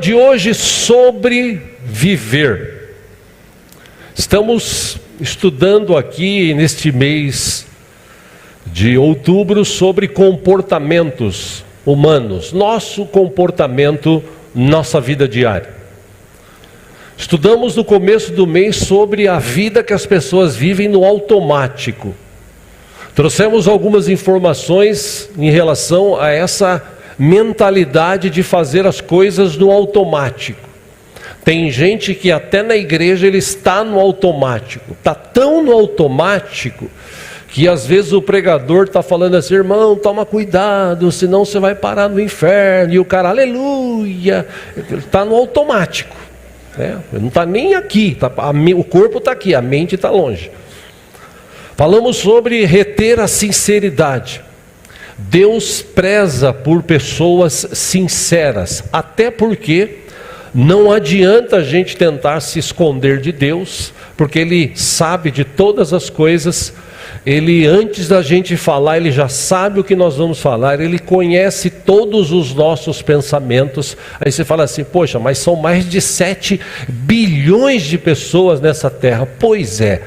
de hoje sobre viver. Estamos estudando aqui neste mês de outubro sobre comportamentos humanos, nosso comportamento, nossa vida diária. Estudamos no começo do mês sobre a vida que as pessoas vivem no automático. Trouxemos algumas informações em relação a essa mentalidade de fazer as coisas no automático. Tem gente que até na igreja ele está no automático, está tão no automático que às vezes o pregador está falando assim: irmão, toma cuidado, senão você vai parar no inferno, e o cara, aleluia, ele está no automático, né? Ele não está nem aqui, o corpo está aqui, a mente está longe. Falamos sobre reter a sinceridade. Deus preza por pessoas sinceras, até porque não adianta a gente tentar se esconder de Deus, porque Ele sabe de todas as coisas. Ele, antes da gente falar, Ele já sabe o que nós vamos falar, Ele conhece todos os nossos pensamentos. Aí você fala assim: poxa, mas são mais de 7 bilhões de pessoas nessa terra. Pois é,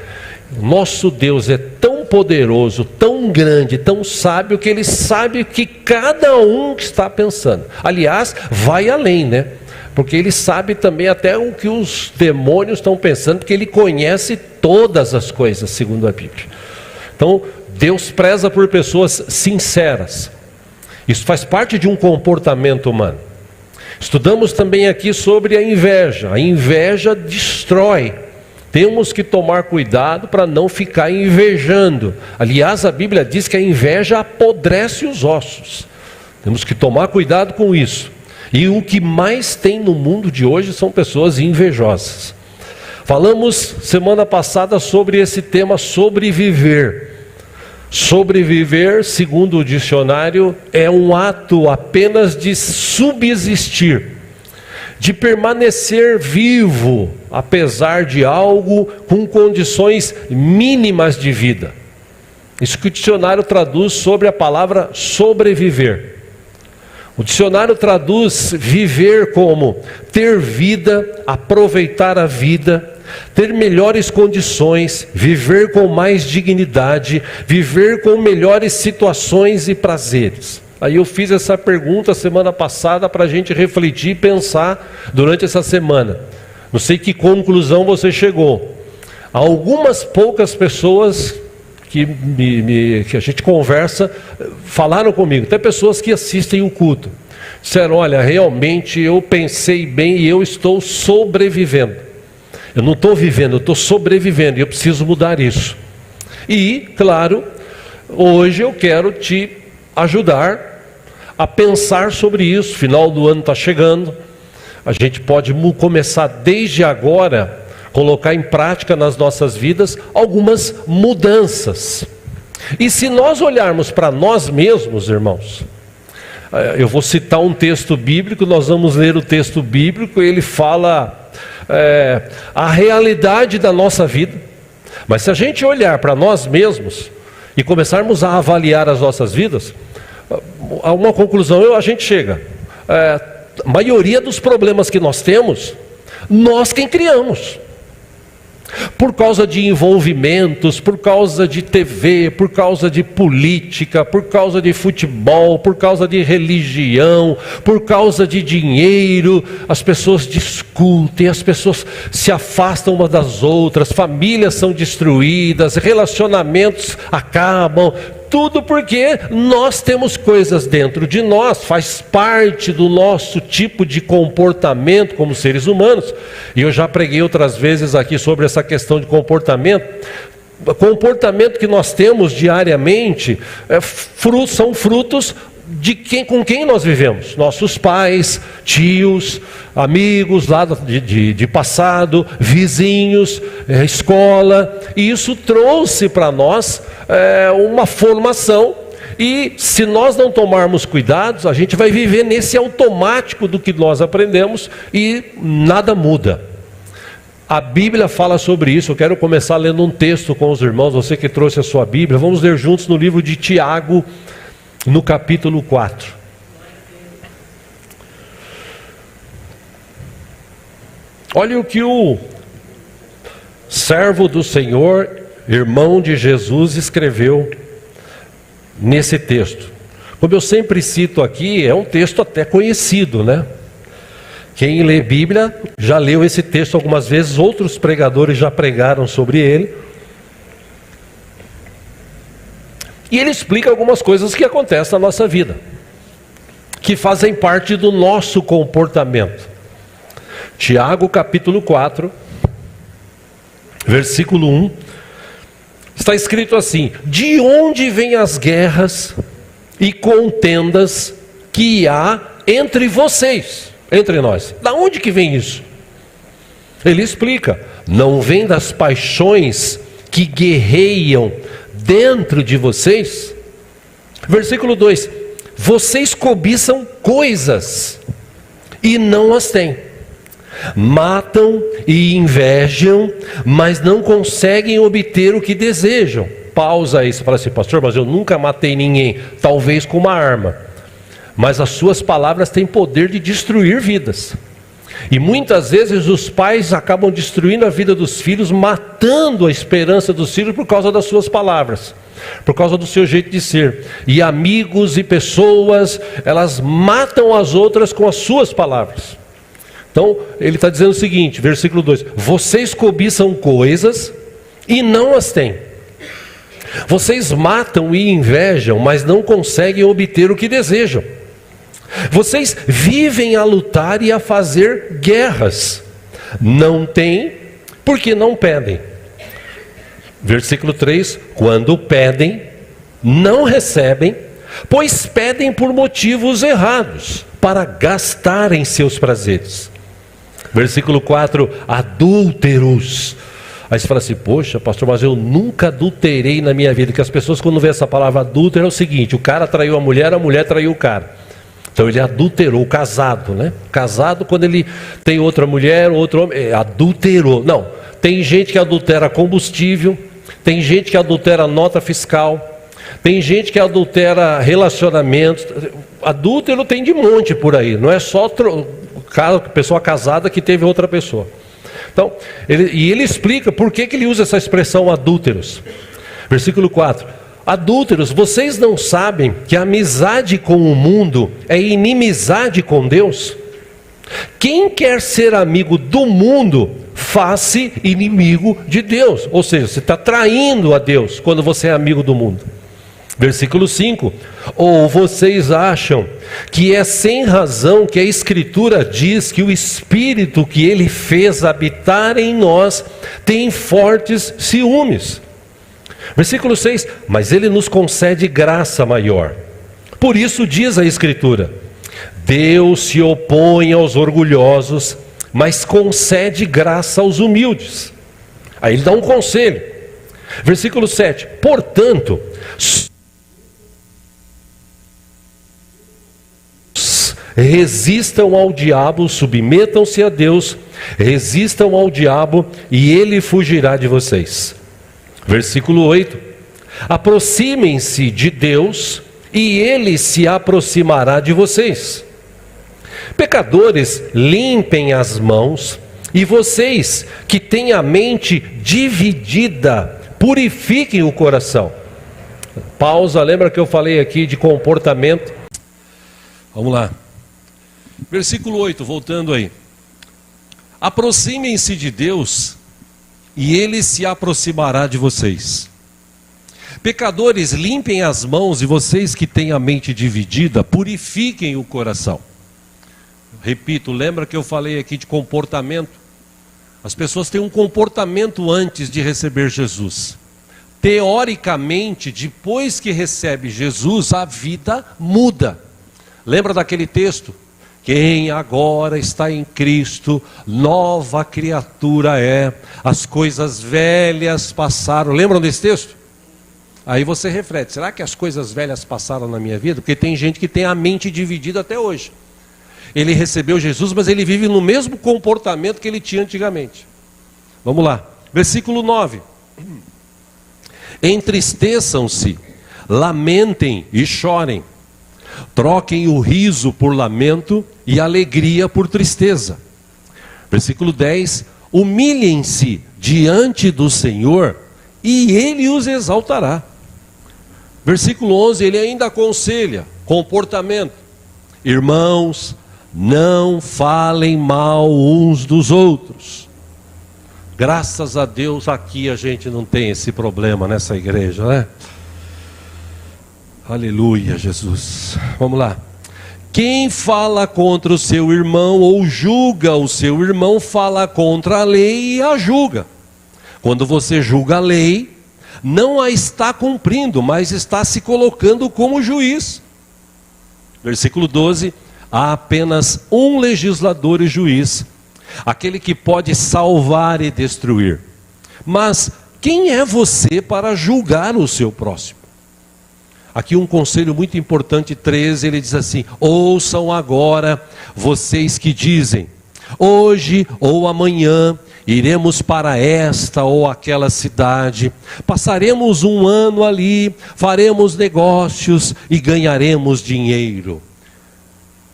nosso Deus é tão poderoso, tão grande, tão sábio, que Ele sabe o que cada um está pensando. Aliás, vai além, né? Porque Ele sabe também até o que os demônios estão pensando, porque Ele conhece todas as coisas, segundo a Bíblia. Então, Deus preza por pessoas sinceras. Isso faz parte de um comportamento humano. Estudamos também aqui sobre a inveja. A inveja destrói. Temos que tomar cuidado para não ficar invejando. Aliás, a Bíblia diz que a inveja apodrece os ossos. Temos que tomar cuidado com isso. E o que mais tem no mundo de hoje são pessoas invejosas. Falamos semana passada sobre esse tema, sobreviver. Sobreviver, segundo o dicionário, é um ato apenas de subsistir, de permanecer vivo, apesar de algo, com condições mínimas de vida. Isso que o dicionário traduz sobre a palavra sobreviver. O dicionário traduz viver como ter vida, aproveitar a vida, ter melhores condições, viver com mais dignidade, viver com melhores situações e prazeres. Aí eu fiz essa pergunta semana passada para a gente refletir e pensar durante essa semana. Não sei que conclusão você chegou. Algumas poucas pessoas que a gente conversa falaram comigo, até pessoas que assistem o culto, disseram: olha, realmente eu pensei bem e eu estou sobrevivendo. Eu não estou vivendo, eu estou sobrevivendo, e eu preciso mudar isso. E, claro, hoje eu quero te ajudar a pensar sobre isso. Final do ano está chegando, a gente pode começar desde agora, colocar em prática nas nossas vidas algumas mudanças. E se nós olharmos para nós mesmos, irmãos, eu vou citar um texto bíblico, nós vamos ler o texto bíblico, ele fala a realidade da nossa vida. Mas se a gente olhar para nós mesmos e começarmos a avaliar as nossas vidas, a uma conclusão a gente chega: a maioria dos problemas que nós temos, nós quem criamos. Por causa de envolvimentos, por causa de TV, por causa de política, por causa de futebol, por causa de religião, por causa de dinheiro, as pessoas discutem, as pessoas se afastam umas das outras, famílias são destruídas, relacionamentos acabam. Tudo porque nós temos coisas dentro de nós, faz parte do nosso tipo de comportamento como seres humanos. E eu já preguei outras vezes aqui sobre essa questão de comportamento. O comportamento que nós temos diariamente são frutos de com quem nós vivemos. Nossos pais, tios, amigos lá de passado, vizinhos, escola. E isso trouxe para nós uma formação. E se nós não tomarmos cuidados, a gente vai viver nesse automático do que nós aprendemos e nada muda. A Bíblia fala sobre isso. Eu quero começar lendo um texto com os irmãos, você que trouxe a sua Bíblia. Vamos ler juntos no livro de Tiago, no capítulo 4. Olha o que o servo do Senhor, irmão de Jesus, escreveu nesse texto. Como eu sempre cito aqui, é um texto até conhecido, né? Quem lê Bíblia já leu esse texto algumas vezes, outros pregadores já pregaram sobre ele. E ele explica algumas coisas que acontecem na nossa vida, que fazem parte do nosso comportamento. Tiago capítulo 4, versículo 1, está escrito assim: de onde vêm as guerras e contendas que há entre vocês, entre nós? Da onde que vem isso? Ele explica: não vem das paixões que guerreiam dentro de vocês? Versículo 2: vocês cobiçam coisas e não as têm, matam e invejam, mas não conseguem obter o que desejam. Pausa aí, você fala assim: pastor, mas eu nunca matei ninguém. Talvez com uma arma, mas as suas palavras têm poder de destruir vidas. E muitas vezes os pais acabam destruindo a vida dos filhos, matando a esperança dos filhos por causa das suas palavras, por causa do seu jeito de ser. E amigos e pessoas, elas matam as outras com as suas palavras. Então, ele está dizendo o seguinte, versículo 2: vocês cobiçam coisas e não as têm. Vocês matam e invejam, mas não conseguem obter o que desejam. Vocês vivem a lutar e a fazer guerras. Não têm, porque não pedem. Versículo 3: quando pedem, não recebem, pois pedem por motivos errados, para gastarem seus prazeres. Versículo 4: adúlteros. Aí você fala assim: poxa, pastor, mas eu nunca adulterei na minha vida. Que as pessoas, quando vê essa palavra adúltero, é o seguinte: o cara traiu a mulher traiu o cara. Então ele adulterou, casado, né? Casado, quando ele tem outra mulher, outro homem, adulterou. Não, tem gente que adultera combustível, tem gente que adultera nota fiscal, tem gente que adultera relacionamentos. Adúltero tem de monte por aí, não é só pessoa casada que teve outra pessoa. Então, ele explica por que ele usa essa expressão adúlteros. Versículo 4: adúlteros, vocês não sabem que a amizade com o mundo é inimizade com Deus? Quem quer ser amigo do mundo, faz-se inimigo de Deus. Ou seja, você está traindo a Deus quando você é amigo do mundo. Versículo 5: ou vocês acham que é sem razão que a Escritura diz que o Espírito que Ele fez habitar em nós tem fortes ciúmes? Versículo 6: mas Ele nos concede graça maior. Por isso diz a Escritura: Deus se opõe aos orgulhosos, mas concede graça aos humildes. Aí ele dá um conselho. Versículo 7: portanto, resistam ao diabo, submetam-se a Deus, resistam ao diabo e ele fugirá de vocês. Versículo 8: aproximem-se de Deus e ele se aproximará de vocês. Pecadores, limpem as mãos, e vocês que têm a mente dividida, purifiquem o coração. Pausa, lembra que eu falei aqui de comportamento? Vamos lá. Versículo 8, voltando aí. Aproximem-se de Deus e Ele se aproximará de vocês. Pecadores, limpem as mãos, e vocês que têm a mente dividida, purifiquem o coração. Repito, lembra que eu falei aqui de comportamento? As pessoas têm um comportamento antes de receber Jesus. Teoricamente, depois que recebe Jesus, a vida muda. Lembra daquele texto? Quem agora está em Cristo, nova criatura é, as coisas velhas passaram. Lembram desse texto? Aí você reflete: será que as coisas velhas passaram na minha vida? Porque tem gente que tem a mente dividida até hoje. Ele recebeu Jesus, mas ele vive no mesmo comportamento que ele tinha antigamente. Vamos lá, versículo 9: entristeçam-se, lamentem e chorem. Troquem o riso por lamento e a alegria por tristeza. Versículo 10: humilhem-se diante do Senhor e Ele os exaltará. Versículo 11, ele ainda aconselha comportamento. Irmãos, não falem mal uns dos outros. Graças a Deus aqui a gente não tem esse problema nessa igreja, né? Aleluia, Jesus. Vamos lá. Quem fala contra o seu irmão ou julga o seu irmão, fala contra a lei e a julga. Quando você julga a lei, não a está cumprindo, mas está se colocando como juiz. Versículo 12: há apenas um legislador e juiz, aquele que pode salvar e destruir. Mas quem é você para julgar o seu próximo? Aqui um conselho muito importante, 13, ele diz assim: ouçam agora vocês que dizem, hoje ou amanhã iremos para esta ou aquela cidade, passaremos um ano ali, faremos negócios e ganharemos dinheiro.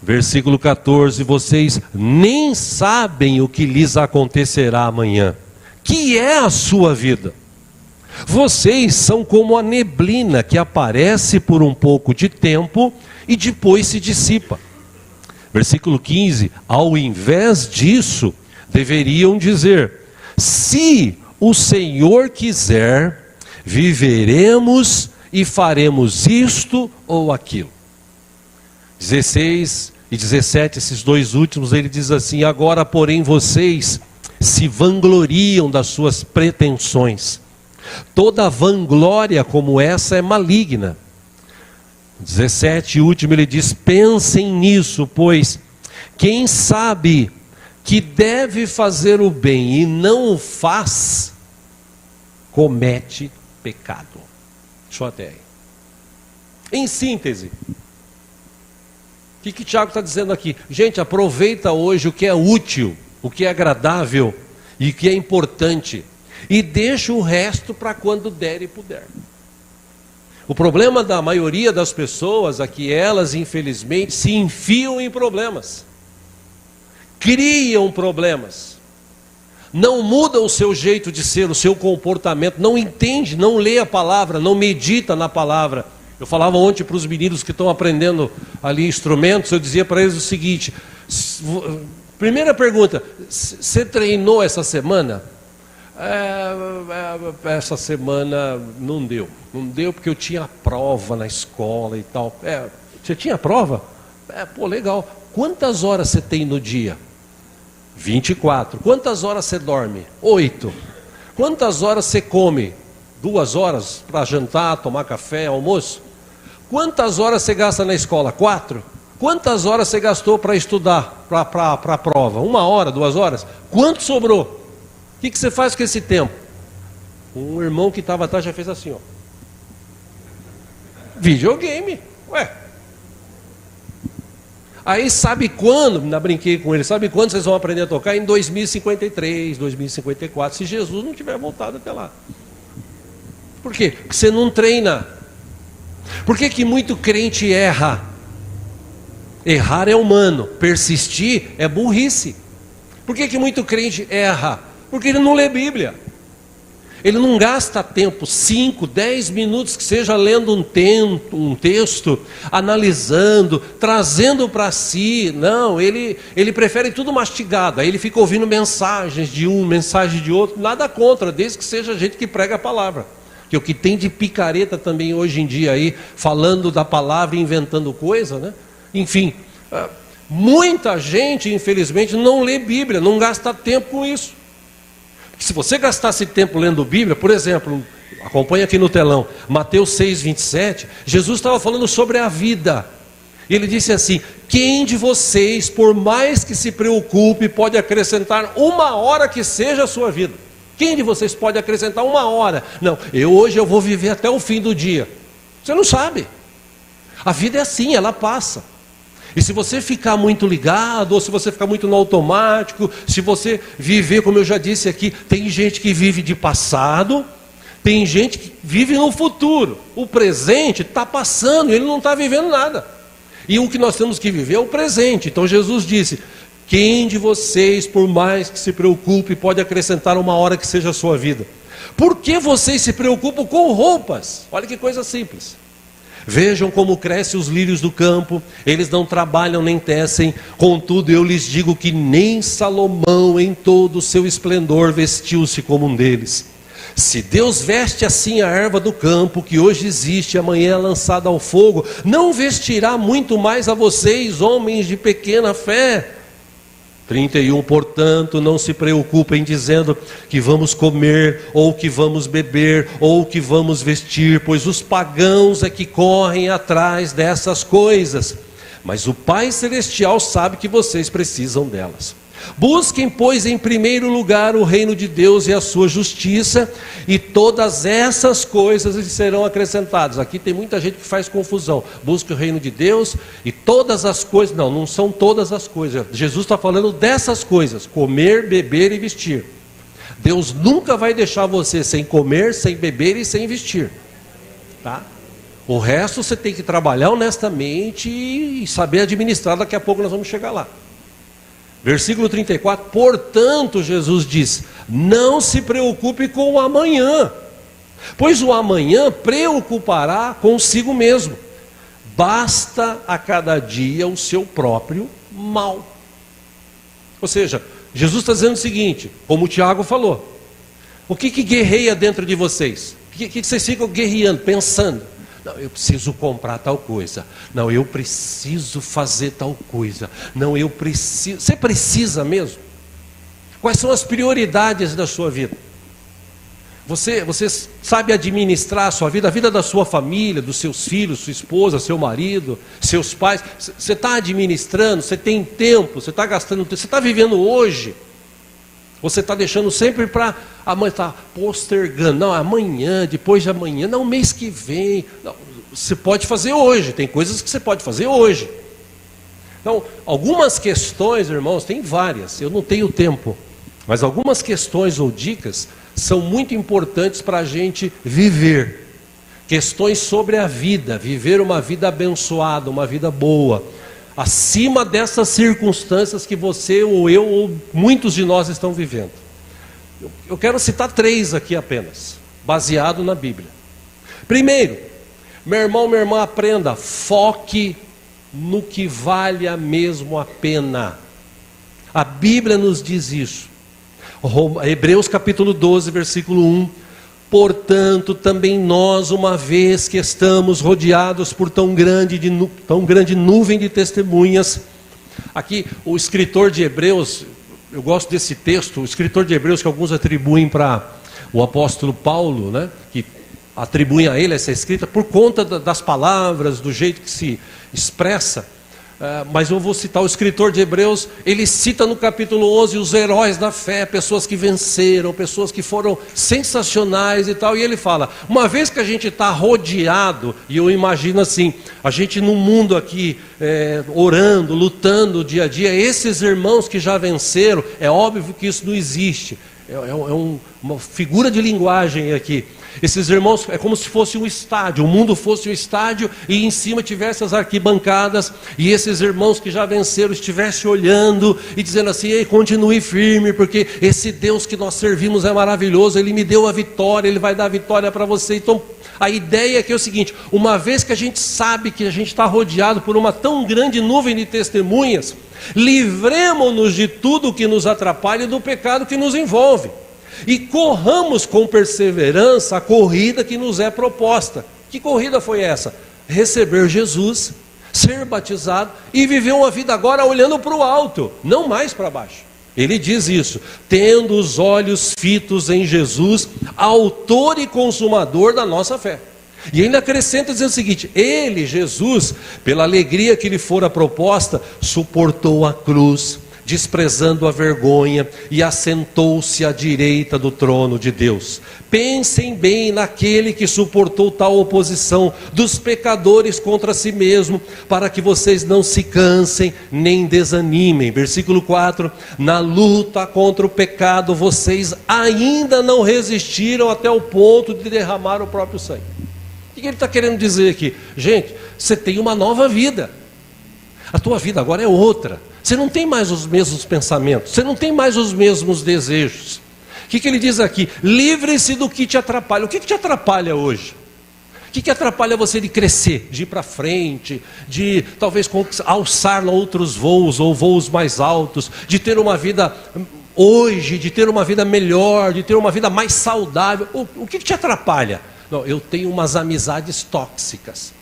Versículo 14, vocês nem sabem o que lhes acontecerá amanhã, que é a sua vida. Vocês são como a neblina que aparece por um pouco de tempo e depois se dissipa. Versículo 15, ao invés disso, deveriam dizer, se o Senhor quiser, viveremos e faremos isto ou aquilo. 16 e 17, esses dois últimos, ele diz assim: agora porém vocês se vangloriam das suas pretensões. Toda vanglória como essa é maligna. 17, último, ele diz, pensem nisso, pois quem sabe que deve fazer o bem e não o faz, comete pecado. Deixa eu até aí. Em síntese, o que Tiago está dizendo aqui? Gente, aproveita hoje o que é útil, o que é agradável e o que é importante, e deixa o resto para quando der e puder. O problema da maioria das pessoas é que elas, infelizmente, se enfiam em problemas, criam problemas, não mudam o seu jeito de ser, o seu comportamento, não entende, não lê a palavra, não medita na palavra. Eu falava ontem para os meninos que estão aprendendo ali instrumentos, eu dizia para eles o seguinte: primeira pergunta, você treinou essa semana? Essa semana não deu porque eu tinha prova na escola e tal. Você tinha prova? Pô, legal. Quantas horas você tem no dia? 24. Quantas horas você dorme? 8. Quantas horas você come? 2 horas para jantar, tomar café, almoço? Quantas horas você gasta na escola? 4. Quantas horas você gastou para estudar, para a prova? 1 hora, 2 horas? Quanto sobrou? O que você faz com esse tempo? Um irmão que estava atrás já fez assim, ó. Videogame. Aí sabe quando, ainda brinquei com ele, sabe quando vocês vão aprender a tocar? Em 2053, 2054, se Jesus não tiver voltado até lá. Por quê? Porque você não treina. Por que muito crente erra? Errar é humano, persistir é burrice. Por que muito crente erra? Porque ele não lê Bíblia. Ele não gasta tempo, 5, 10 minutos que seja lendo um texto, analisando, trazendo para si. Não, ele prefere tudo mastigado. Aí ele fica ouvindo mensagens de um, mensagem de outro. Nada contra, desde que seja gente que prega a palavra. Que o que tem de picareta também hoje em dia aí, falando da palavra e inventando coisa, né? Enfim, muita gente, infelizmente, não lê Bíblia, não gasta tempo com isso. Se você gastasse tempo lendo Bíblia, por exemplo, acompanha aqui no telão, Mateus 6, 27, Jesus estava falando sobre a vida. Ele disse assim: quem de vocês, por mais que se preocupe, pode acrescentar 1 hora que seja a sua vida? Quem de vocês pode acrescentar 1 hora? Não, hoje eu vou viver até o fim do dia. Você não sabe. A vida é assim, ela passa. E se você ficar muito ligado, ou se você ficar muito no automático, se você viver, como eu já disse aqui, tem gente que vive de passado, tem gente que vive no futuro. O presente está passando, ele não está vivendo nada. E o que nós temos que viver é o presente. Então Jesus disse: Quem de vocês, por mais que se preocupe, pode acrescentar uma hora que seja a sua vida? Por que vocês se preocupam com roupas? Olha que coisa simples. Vejam como crescem os lírios do campo, eles não trabalham nem tecem, contudo eu lhes digo que nem Salomão em todo o seu esplendor vestiu-se como um deles. Se Deus veste assim a erva do campo, que hoje existe e amanhã é lançada ao fogo, não vestirá muito mais a vocês, homens de pequena fé? 31, portanto, não se preocupem dizendo que vamos comer, ou que vamos beber, ou que vamos vestir, pois os pagãos é que correm atrás dessas coisas. Mas o Pai Celestial sabe que vocês precisam delas. Busquem, pois, em primeiro lugar o reino de Deus e a sua justiça, e todas essas coisas lhes serão acrescentadas. Aqui tem muita gente que faz confusão. Busque o reino de Deus e todas as coisas. Não, não são todas as coisas. Jesus está falando dessas coisas: comer, beber e vestir. Deus nunca vai deixar você sem comer, sem beber e sem vestir, tá? O resto você tem que trabalhar honestamente e saber administrar. Daqui a pouco nós vamos chegar lá. Versículo 34, portanto, Jesus diz: não se preocupe com o amanhã, pois o amanhã preocupará consigo mesmo. Basta a cada dia o seu próprio mal. Ou seja, Jesus está dizendo o seguinte, como o Tiago falou: o que guerreia dentro de vocês? O que vocês ficam guerreando, pensando? Não, eu preciso comprar tal coisa. Não, eu preciso fazer tal coisa. Não, eu preciso. Você precisa mesmo? Quais são as prioridades da sua vida? Você sabe administrar a sua vida, a vida da sua família, dos seus filhos, sua esposa, seu marido, seus pais? Você está administrando? Você tem tempo? Você está gastando tempo? Você está vivendo hoje? Você está deixando sempre para amanhã, está postergando, não, amanhã, depois de amanhã, não, mês que vem. Não, você pode fazer hoje, tem coisas que você pode fazer hoje. Então, algumas questões, irmãos, tem várias, eu não tenho tempo, mas algumas questões ou dicas são muito importantes para a gente viver. Questões sobre a vida, viver uma vida abençoada, uma vida boa, acima dessas circunstâncias que você ou eu ou muitos de nós estão vivendo. Eu quero citar 3 aqui apenas, baseado na Bíblia. Primeiro, meu irmão, minha irmã, aprenda, foque no que vale mesmo a pena. A Bíblia nos diz isso. Hebreus capítulo 12, versículo 1. Portanto, também nós, uma vez que estamos rodeados por tão grande nuvem de testemunhas. Aqui, o escritor de Hebreus, eu gosto desse texto, o escritor de Hebreus, que alguns atribuem para o apóstolo Paulo, né, que atribuem a ele essa escrita, por conta das palavras, do jeito que se expressa. Mas eu vou citar o escritor de Hebreus, ele cita no capítulo 11 os heróis da fé, pessoas que venceram, pessoas que foram sensacionais e tal, e ele fala, uma vez que a gente está rodeado, e eu imagino assim, a gente no mundo aqui, orando, lutando dia a dia, esses irmãos que já venceram, é óbvio que isso não existe, uma figura de linguagem aqui. Esses irmãos é como se fosse um estádio, o mundo fosse um estádio e em cima tivesse as arquibancadas e esses irmãos que já venceram estivessem olhando e dizendo assim, ei, continue firme, porque esse Deus que nós servimos é maravilhoso, Ele me deu a vitória, Ele vai dar a vitória para você. Então a ideia aqui é o seguinte, uma vez que a gente sabe que a gente está rodeado por uma tão grande nuvem de testemunhas, livremo-nos de tudo que nos atrapalha e do pecado que nos envolve. E corramos com perseverança a corrida que nos é proposta. Que corrida foi essa? Receber Jesus, ser batizado e viver uma vida agora olhando para o alto, não mais para baixo. Ele diz isso, tendo os olhos fitos em Jesus, autor e consumador da nossa fé. E ainda acrescenta dizendo o seguinte, ele, Jesus, pela alegria que lhe fora proposta, suportou a cruz, desprezando a vergonha, e assentou-se à direita do trono de Deus. Pensem bem naquele que suportou tal oposição dos pecadores contra si mesmo, para que vocês não se cansem nem desanimem. Versículo 4, na luta contra o pecado, vocês ainda não resistiram até o ponto de derramar o próprio sangue. O que ele está querendo dizer aqui? Gente, você tem uma nova vida. A tua vida agora é outra. Você não tem mais os mesmos pensamentos, você não tem mais os mesmos desejos. O que ele diz aqui? Livre-se do que te atrapalha. O que te atrapalha hoje? O que atrapalha você de crescer, de ir para frente, de talvez alçar outros voos ou voos mais altos, de ter uma vida hoje, de ter uma vida melhor, de ter uma vida mais saudável? O que te atrapalha? Não, eu tenho umas amizades tóxicas.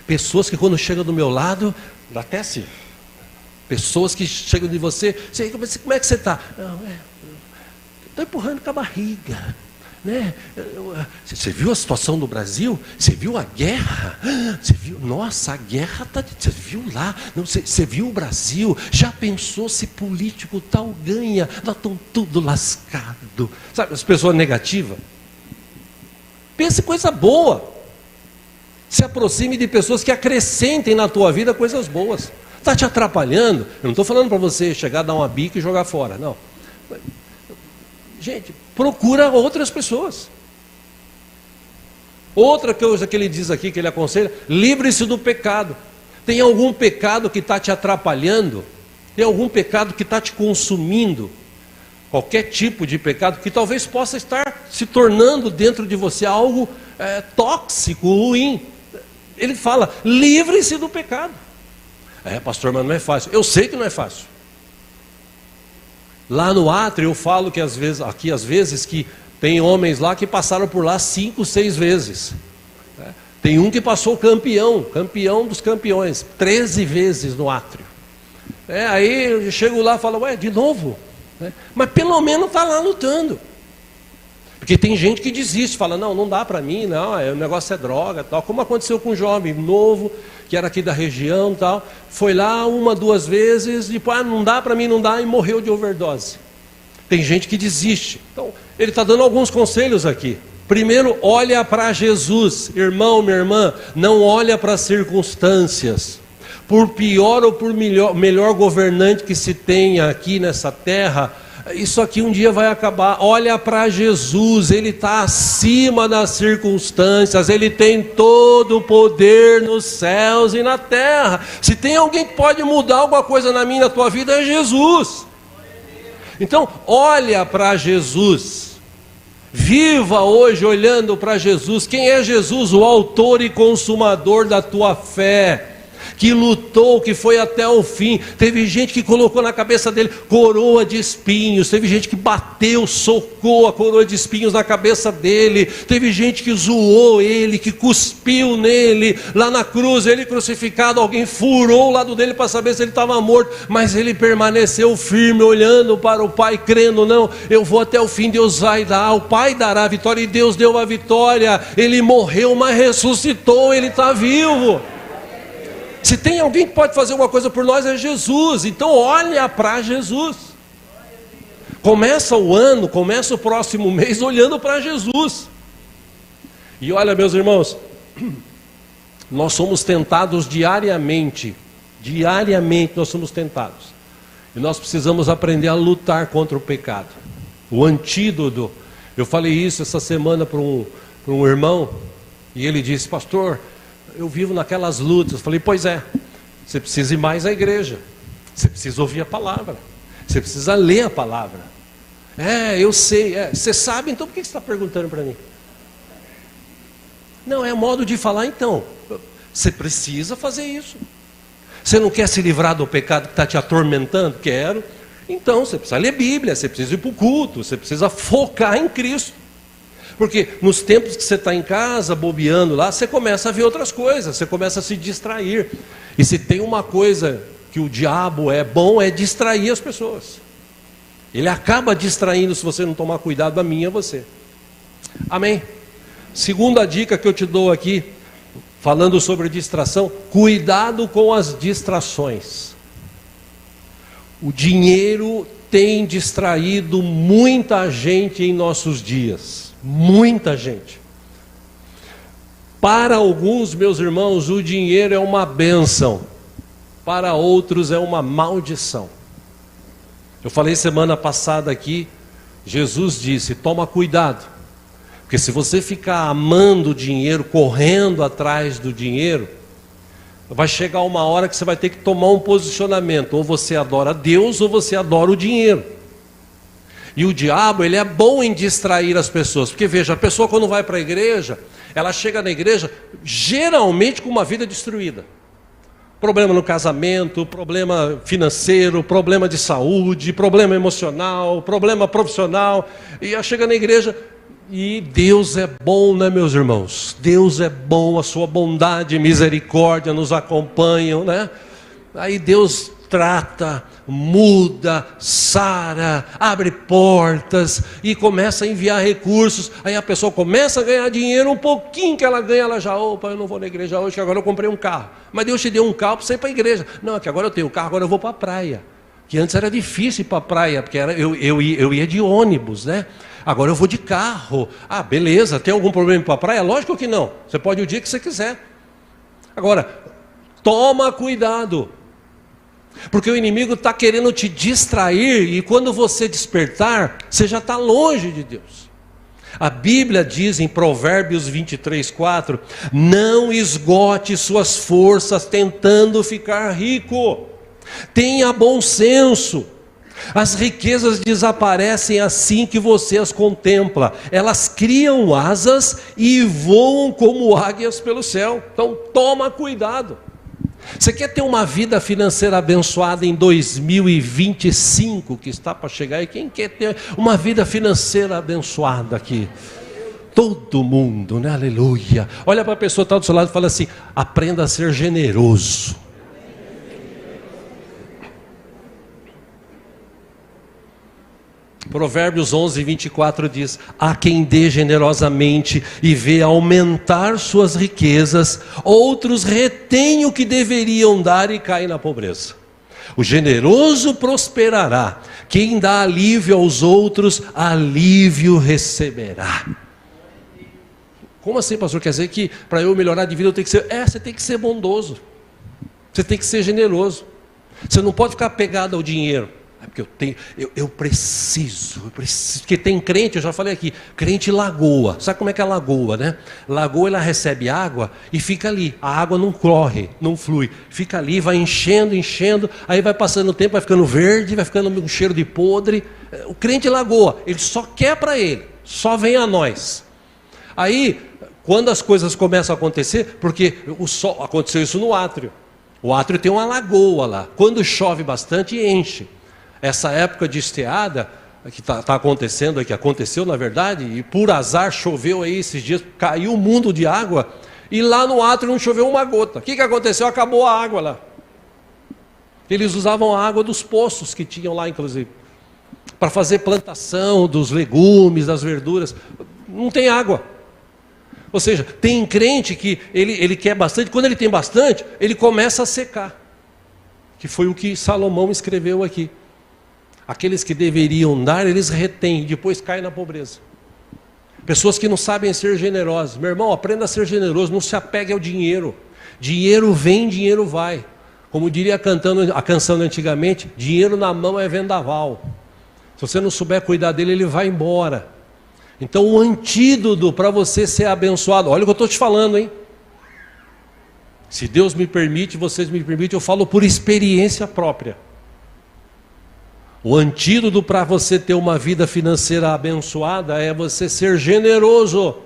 Pessoas que quando chegam do meu lado, dá até assim. Pessoas que chegam de você, como é que você está? Estou empurrando com a barriga. Né? Você viu a situação do Brasil? Você viu a guerra? Você viu? Nossa, a guerra está. Você viu lá? Não, você viu o Brasil? Já pensou se político tal ganha? Nós estamos tudo lascado. Sabe, as pessoas negativas? Pense coisa boa. Se aproxime de pessoas que acrescentem na tua vida coisas boas. Está te atrapalhando? Eu não estou falando para você chegar, dar uma bica e jogar fora. Não. Gente, procura outras pessoas. Outra coisa que ele diz aqui, que ele aconselha: livre-se do pecado. Tem algum pecado que está te atrapalhando? Tem algum pecado que está te consumindo? Qualquer tipo de pecado que talvez possa estar se tornando dentro de você algo tóxico, ruim. Ele fala: livre-se do pecado. Pastor, mas não é fácil. Eu sei que não é fácil. Lá no átrio eu falo que às vezes que tem homens lá que passaram por lá 5, 6 vezes. Tem um que passou campeão dos campeões, 13 vezes no átrio. Aí eu chego lá e falo: de novo? Mas pelo menos está lá lutando. Porque tem gente que desiste, fala: não dá para mim, não, o negócio é droga, tal. Como aconteceu com um jovem novo, que era aqui da região, tal. Foi lá 1, 2 vezes, depois, não dá para mim, não dá, e morreu de overdose. Tem gente que desiste. Então, ele está dando alguns conselhos aqui. Primeiro, olha para Jesus. Irmão, minha irmã, não olha para as circunstâncias. Por pior ou por melhor governante que se tenha aqui nessa terra, isso aqui um dia vai acabar. Olha para Jesus, Ele está acima das circunstâncias, Ele tem todo o poder nos céus e na terra. Se tem alguém que pode mudar alguma coisa na minha e na tua vida, é Jesus. Então, olha para Jesus. Viva hoje olhando para Jesus. Quem é Jesus? O autor e consumador da tua fé, que lutou, que foi até o fim. Teve gente que colocou na cabeça dele coroa de espinhos, teve gente que bateu, socou a coroa de espinhos na cabeça dele, teve gente que zoou ele, que cuspiu nele, lá na cruz, ele crucificado, alguém furou o lado dele para saber se ele estava morto, mas ele permaneceu firme, olhando para o Pai, crendo: não, eu vou até o fim, Deus vai dar, o Pai dará a vitória, e Deus deu a vitória. Ele morreu, mas ressuscitou, ele está vivo. Se tem alguém que pode fazer uma coisa por nós, é Jesus. Então olha para Jesus. Começa o ano, começa o próximo mês olhando para Jesus. E olha, meus irmãos, nós somos tentados diariamente. Diariamente nós somos tentados. E nós precisamos aprender a lutar contra o pecado. O antídoto. Eu falei isso essa semana para um irmão, e ele disse: pastor, eu vivo naquelas lutas. Eu falei: pois é, você precisa ir mais à igreja, você precisa ouvir a palavra, você precisa ler a palavra. Eu sei, você sabe, então por que você está perguntando para mim? Não, é modo de falar. Então, você precisa fazer isso. Você não quer se livrar do pecado que está te atormentando? Quero. Então, você precisa ler Bíblia, você precisa ir para o culto, você precisa focar em Cristo. Porque nos tempos que você está em casa, bobeando lá, você começa a ver outras coisas, você começa a se distrair. E se tem uma coisa que o diabo é bom, é distrair as pessoas. Ele acaba distraindo, se você não tomar cuidado, a mim e a você. Amém? Segunda dica que eu te dou aqui, falando sobre distração: cuidado com as distrações. O dinheiro tem distraído muita gente em nossos dias. Muita gente. Para alguns, meus irmãos, o dinheiro é uma bênção. Para outros é uma maldição. Eu falei semana passada aqui, Jesus disse: toma cuidado. Porque se você ficar amando o dinheiro, correndo atrás do dinheiro, vai chegar uma hora que você vai ter que tomar um posicionamento. Ou você adora Deus ou você adora o dinheiro. E o diabo, ele é bom em distrair as pessoas. Porque veja, a pessoa quando vai para a igreja, ela chega na igreja geralmente com uma vida destruída. Problema no casamento, problema financeiro, problema de saúde, problema emocional, problema profissional. E ela chega na igreja e Deus é bom, né, meus irmãos? Deus é bom, a sua bondade e misericórdia nos acompanham, né? Aí Deus trata, muda, sara, abre portas e começa a enviar recursos. Aí a pessoa começa a ganhar dinheiro, um pouquinho que ela ganha, ela já, opa, eu não vou na igreja hoje, que agora eu comprei um carro. Mas Deus te deu um carro para você ir para a igreja. Não, é que agora eu tenho um carro, agora eu vou para a praia. Que antes era difícil ir para a praia, porque eu ia de ônibus, né? Agora eu vou de carro. Ah, beleza, tem algum problema para a praia? Lógico que não, você pode ir o dia que você quiser. Agora, toma cuidado. Porque o inimigo está querendo te distrair e quando você despertar, você já está longe de Deus. A Bíblia diz em Provérbios 23:4, não esgote suas forças tentando ficar rico. Tenha bom senso. As riquezas desaparecem assim que você as contempla. Elas criam asas e voam como águias pelo céu. Então toma cuidado. Você quer ter uma vida financeira abençoada em 2025, que está para chegar? E quem quer ter uma vida financeira abençoada aqui? Todo mundo, né? Aleluia. Olha para a pessoa que está do seu lado e fala assim, aprenda a ser generoso. Provérbios 11:24 diz, há quem dê generosamente e vê aumentar suas riquezas, outros retêm o que deveriam dar e caem na pobreza. O generoso prosperará, quem dá alívio aos outros, alívio receberá. Como assim, pastor? Quer dizer que para eu melhorar de vida eu tenho que ser... você tem que ser bondoso, você tem que ser generoso, você não pode ficar pegado ao dinheiro. Porque eu preciso, porque tem crente, eu já falei aqui, crente lagoa, sabe como é que é a lagoa, né? Lagoa, ela recebe água e fica ali, a água não corre, não flui, fica ali, vai enchendo, aí vai passando o tempo, vai ficando verde, vai ficando um cheiro de podre. O crente lagoa, ele só quer para ele, só vem a nós. Aí, quando as coisas começam a acontecer, porque aconteceu isso no átrio, o átrio tem uma lagoa lá, quando chove bastante enche. Essa época de estiada, que está acontecendo, que aconteceu na verdade, e por azar choveu aí esses dias, caiu um mundo de água, e lá no átrio não choveu uma gota. O que aconteceu? Acabou a água lá. Eles usavam a água dos poços que tinham lá, inclusive, para fazer plantação dos legumes, das verduras. Não tem água. Ou seja, tem crente que ele quer bastante, quando ele tem bastante, ele começa a secar. Que foi o que Salomão escreveu aqui. Aqueles que deveriam dar, eles retêm, depois caem na pobreza. Pessoas que não sabem ser generosas. Meu irmão, aprenda a ser generoso, não se apegue ao dinheiro. Dinheiro vem, dinheiro vai. Como diria a canção de antigamente, dinheiro na mão é vendaval. Se você não souber cuidar dele, ele vai embora. Então o antídoto para você ser abençoado, olha o que eu estou te falando, hein? Se Deus me permite, vocês me permitem, eu falo por experiência própria. O antídoto para você ter uma vida financeira abençoada é você ser generoso.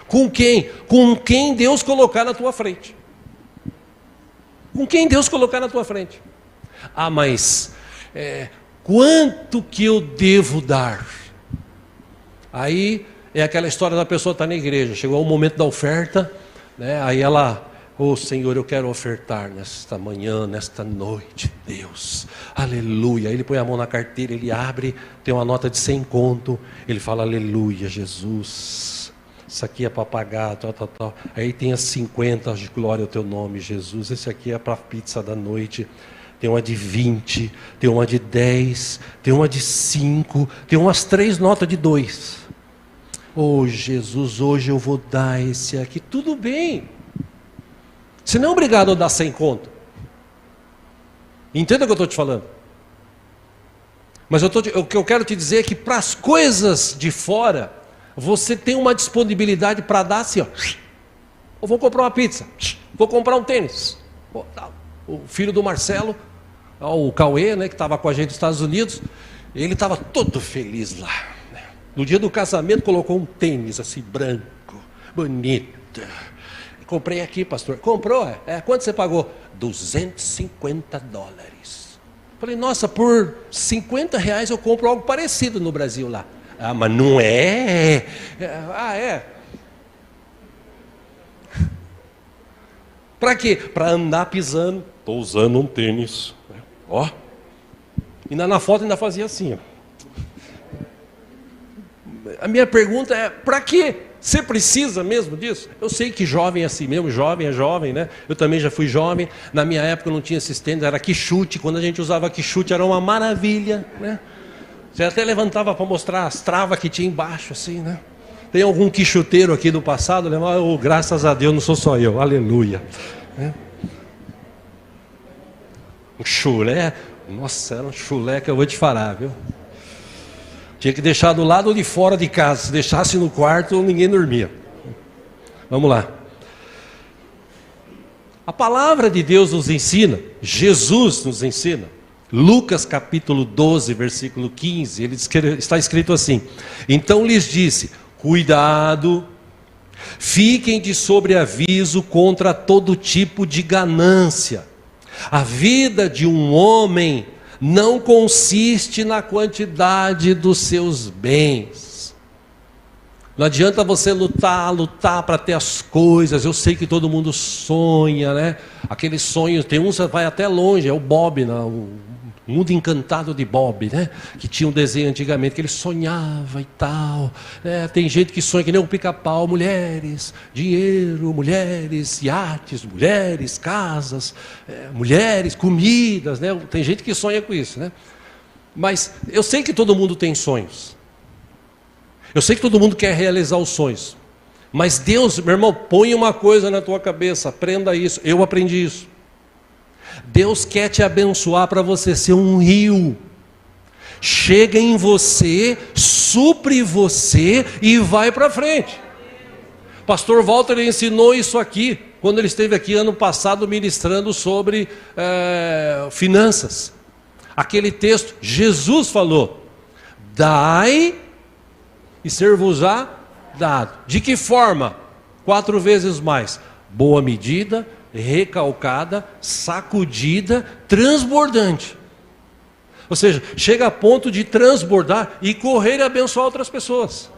Com quem? Com quem Deus colocar na tua frente. Com quem Deus colocar na tua frente. Ah, mas quanto que eu devo dar? Aí é aquela história da pessoa estar na igreja, chegou o momento da oferta, né? Aí ela... Senhor, eu quero ofertar nesta manhã, nesta noite, Deus, aleluia. Aí ele põe a mão na carteira, ele abre, tem uma nota de 100 conto, ele fala, aleluia, Jesus, isso aqui é para pagar, tal. Aí tem as 50, de glória ao teu nome, Jesus, esse aqui é para a pizza da noite. Tem uma de 20, tem uma de 10, tem uma de 5, tem umas 3 notas de 2. Jesus, hoje eu vou dar esse aqui, tudo bem. Você não é obrigado a dar 100 conto. Entenda o que eu estou te falando. Mas o que eu quero te dizer é que para as coisas de fora, você tem uma disponibilidade para dar assim, ó. Eu vou comprar uma pizza, vou comprar um tênis. O filho do Marcelo, o Cauê, né, que estava com a gente nos Estados Unidos, ele estava todo feliz lá. Né? No dia do casamento colocou um tênis assim branco, bonito. Comprei aqui, pastor. Comprou? Quanto você pagou? $250. Falei, nossa, por R$50 eu compro algo parecido no Brasil lá. Ah, mas não é. É. Para quê? Para andar pisando. Estou usando um tênis. Ó. E na foto ainda fazia assim. Ó. A minha pergunta é, para quê? Você precisa mesmo disso? Eu sei que jovem é assim mesmo, jovem é jovem, né? Eu também já fui jovem. Na minha época não tinha esses tênis, era quichute. Quando a gente usava quichute era uma maravilha, né? Você até levantava para mostrar as travas que tinha embaixo, assim, né? Tem algum quichuteiro aqui do passado? Oh, graças a Deus, não sou só eu, aleluia. Né? Um chulé, nossa, era um chulé que eu vou te falar, viu? Tinha que deixar do lado de fora de casa. Se deixasse no quarto, ninguém dormia. Vamos lá. A palavra de Deus nos ensina, Jesus nos ensina. Lucas capítulo 12, versículo 15, está escrito assim: então lhes disse, cuidado, fiquem de sobreaviso contra todo tipo de ganância. A vida de um homem não consiste na quantidade dos seus bens. Não adianta você lutar para ter as coisas. Eu sei que todo mundo sonha, né? Aqueles sonhos, tem uns que vai até longe, é o Bob, né? O Mundo Encantado de Bob, né? Que tinha um desenho antigamente que ele sonhava e tal. Tem gente que sonha que nem um pica-pau, mulheres, dinheiro, mulheres, iates, mulheres, casas, mulheres, comidas, né? Tem gente que sonha com isso, né? Mas eu sei que todo mundo tem sonhos. Eu sei que todo mundo quer realizar os sonhos. Mas Deus, meu irmão, põe uma coisa na tua cabeça, aprenda isso. Eu aprendi isso. Deus quer te abençoar para você ser um rio. Chega em você, supre você e vai para frente. Pastor Walter ensinou isso aqui, quando ele esteve aqui ano passado ministrando sobre finanças. Aquele texto, Jesus falou, dai e ser-vos-á dado. De que forma? 4 vezes mais. Boa medida, recalcada, sacudida, transbordante. Ou seja, chega a ponto de transbordar e correr e abençoar outras pessoas.